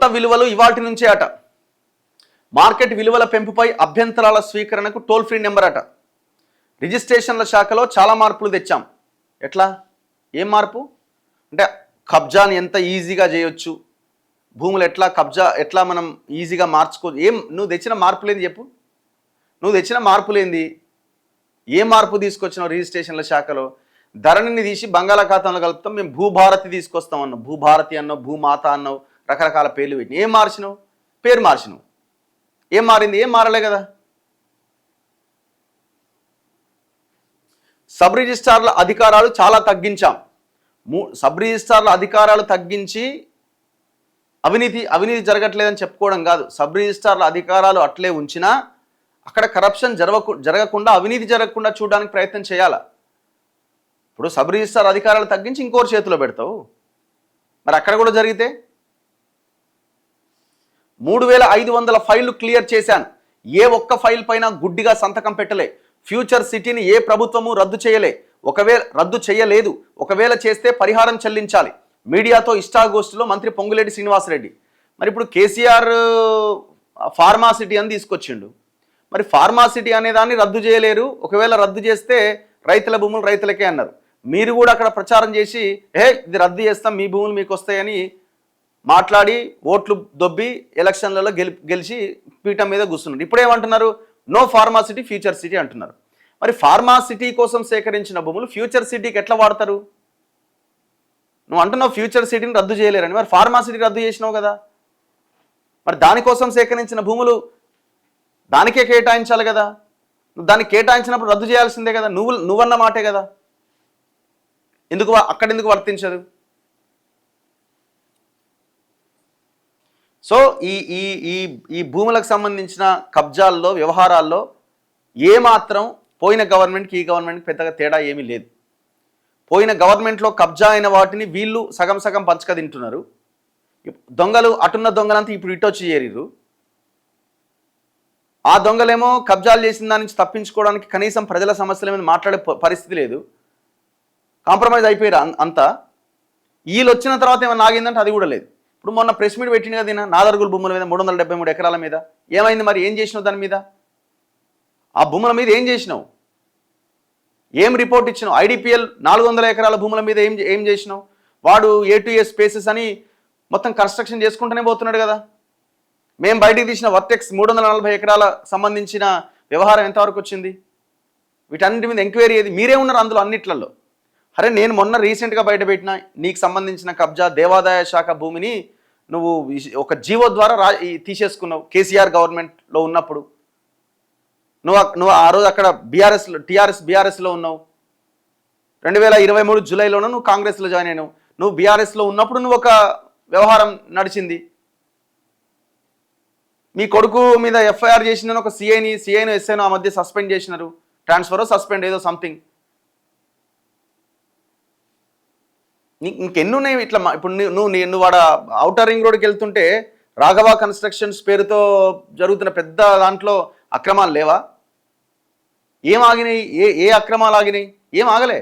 కొత్త విలువలు ఇవాల్టి నుంచే అట. మార్కెట్ విలువల పెంపుపై అభ్యంతరాల స్వీకరణకు టోల్ ఫ్రీ నెంబర్ అట. రిజిస్ట్రేషన్ల శాఖలో చాలా మార్పులు తెచ్చాం. ఎట్లా? ఏం మార్పు అంటే కబ్జాని ఎంత ఈజీగా చేయొచ్చు, భూములు ఎట్లా మనం ఈజీగా మార్చుకోవచ్చు. నువ్వు తెచ్చిన మార్పులేంది చెప్పు. నువ్వు తెచ్చిన మార్పులేంది? ఏ మార్పు తీసుకొచ్చినావు రిజిస్ట్రేషన్ల శాఖలో? ధరణిని తీసి బంగాళాఖాతంలో కలుపుతాం, మేము భూభారతి తీసుకొస్తాం అన్నావు, భూభారతి అన్నావు, భూమాత అన్నావు, రకరకాల పేర్లు పెట్టి ఏం మార్చినావు? పేరు మార్చినావు. ఏం మారింది? ఏం మారలే కదా. సబ్ రిజిస్ట్రార్ల అధికారాలు చాలా తగ్గించాం. సబ్ రిజిస్ట్రార్ల అధికారాలు తగ్గించి అవినీతి జరగట్లేదని చెప్పుకోవడం కాదు. సబ్ రిజిస్ట్రార్ల అధికారాలు అట్లే ఉంచినా అక్కడ కరప్షన్ జరగకుండా, అవినీతి జరగకుండా చూడడానికి ప్రయత్నం చేయాలా. ఇప్పుడు సబ్ రిజిస్ట్రార్ అధికారాలు తగ్గించి ఇంకోటి చేతిలో పెడతావు. మరి అక్కడ కూడా జరిగితే 3500 ఫైళ్లు క్లియర్ చేశాను. ఏ ఒక్క ఫైల్ పైన గుడ్డిగా సంతకం పెట్టలే. ఫ్యూచర్ సిటీని ఏ ప్రభుత్వము రద్దు చేయలేదు. ఒకవేళ చేస్తే పరిహారం చెల్లించాలి. మీడియాతో ఇష్టాగోష్ఠిలో మంత్రి పొంగులేటి శ్రీనివాసరెడ్డి. మరి ఇప్పుడు కేసీఆర్ ఫార్మాసిటీ అని తీసుకొచ్చిండు. మరి ఫార్మాసిటీ అనే దాన్ని రద్దు చేయలేరు. ఒకవేళ రద్దు చేస్తే రైతుల భూములు రైతులకే అన్నారు. మీరు కూడా అక్కడ ప్రచారం చేసి ఇది రద్దు చేస్తాం, మీ భూములు మీకు వస్తాయని మాట్లాడి ఓట్లు దొబ్బి ఎలక్షన్లలో గెలిచి పీఠం మీద కూర్చున్నారు. ఇప్పుడు ఏమంటున్నారు? నో ఫార్మాసిటీ, ఫ్యూచర్ సిటీ అంటున్నారు. మరి ఫార్మాసిటీ కోసం సేకరించిన భూములు ఫ్యూచర్ సిటీకి ఎట్లా వాడతారు? నువ్వు అంటున్నావు ఫ్యూచర్ సిటీని రద్దు చేయలేరని. మరి ఫార్మాసిటీ రద్దు చేసినావు కదా. మరి దానికోసం సేకరించిన భూములు దానికే కేటాయించాలి కదా. నువ్వు దానికి కేటాయించినప్పుడు రద్దు చేయాల్సిందే కదా. నువ్వన్న మాటే కదా. అక్కడెందుకు వర్తించదు? సో ఈ భూములకు సంబంధించిన కబ్జాల్లో, వ్యవహారాల్లో ఏమాత్రం పోయిన గవర్నమెంట్కి ఈ గవర్నమెంట్కి పెద్దగా తేడా ఏమీ లేదు. పోయిన గవర్నమెంట్లో కబ్జా అయిన వాటిని వీళ్ళు సగం సగం పంచక తింటున్నారు. దొంగలు అటున్న దొంగలంతా ఇప్పుడు ఇటొచ్చి చేరిరు. ఆ దొంగలేమో కబ్జాలు చేసిన దాని నుంచి తప్పించుకోవడానికి కనీసం ప్రజల సమస్యల మీద మాట్లాడే పరిస్థితి లేదు. కాంప్రమైజ్ అయిపోయారు అంతా. వీళ్ళు వచ్చిన తర్వాత ఏమైనా ఆగిందంటే అది కూడా లేదు. ఇప్పుడు మొన్న ప్రెస్ మీట్ పెట్టిన కదా నాదర్గుల భూముల మీద 373 ఎకరాల మీద ఏమైంది? మరి ఏం చేసినావు దాని మీద? ఆ భూముల మీద ఏం చేసినావు? ఏం రిపోర్ట్ ఇచ్చినావు? ఐడిపిఎల్ 400 ఎకరాల భూముల మీద ఏం చేసినావు? వాడు A2A స్పేసెస్ అని మొత్తం కన్స్ట్రక్షన్ చేసుకుంటూనే పోతున్నాడు కదా. మేము బయటికి తీసిన వర్టెక్స్ 340 ఎకరాల సంబంధించిన వ్యవహారం ఎంతవరకు వచ్చింది? వీటన్నిటి మీద ఎంక్వైరీ ఏది? మీరే ఉన్నారు అందులో అన్నిట్లలో. అరే నేను మొన్న రీసెంట్గా బయటపెట్టిన నీకు సంబంధించిన కబ్జా దేవాదాయ శాఖ భూమిని నువ్వు ఒక జీవో ద్వారా తీసేసుకున్నావు కేసీఆర్ గవర్నమెంట్లో ఉన్నప్పుడు. నువ్వు ఆ రోజు అక్కడ బీఆర్ఎస్లో ఉన్నావు. 2023 జూలైలోనూ నువ్వు కాంగ్రెస్లో జాయిన్ అయినావు. నువ్వు బీఆర్ఎస్లో ఉన్నప్పుడు నువ్వు ఒక వ్యవహారం నడిచింది. మీ కొడుకు మీద ఎఫ్ఐఆర్ చేసిన ఒక సిఐను ఎస్ఐను ఆ మధ్య సస్పెండ్ చేసినారు. ట్రాన్స్ఫర్ సస్పెండ్ ఏదో సంథింగ్. ఇంకెన్ని ఉన్నాయి ఇట్లా? ఇప్పుడు నువ్వు వాడ ఔటర్ రింగ్ రోడ్కి వెళ్తుంటే రాఘవ కన్స్ట్రక్షన్స్ పేరుతో జరుగుతున్న పెద్ద దాంట్లో అక్రమాలు లేవా? ఏం ఆగినాయి? ఏ అక్రమాలు ఆగినాయి? ఏం ఆగలే.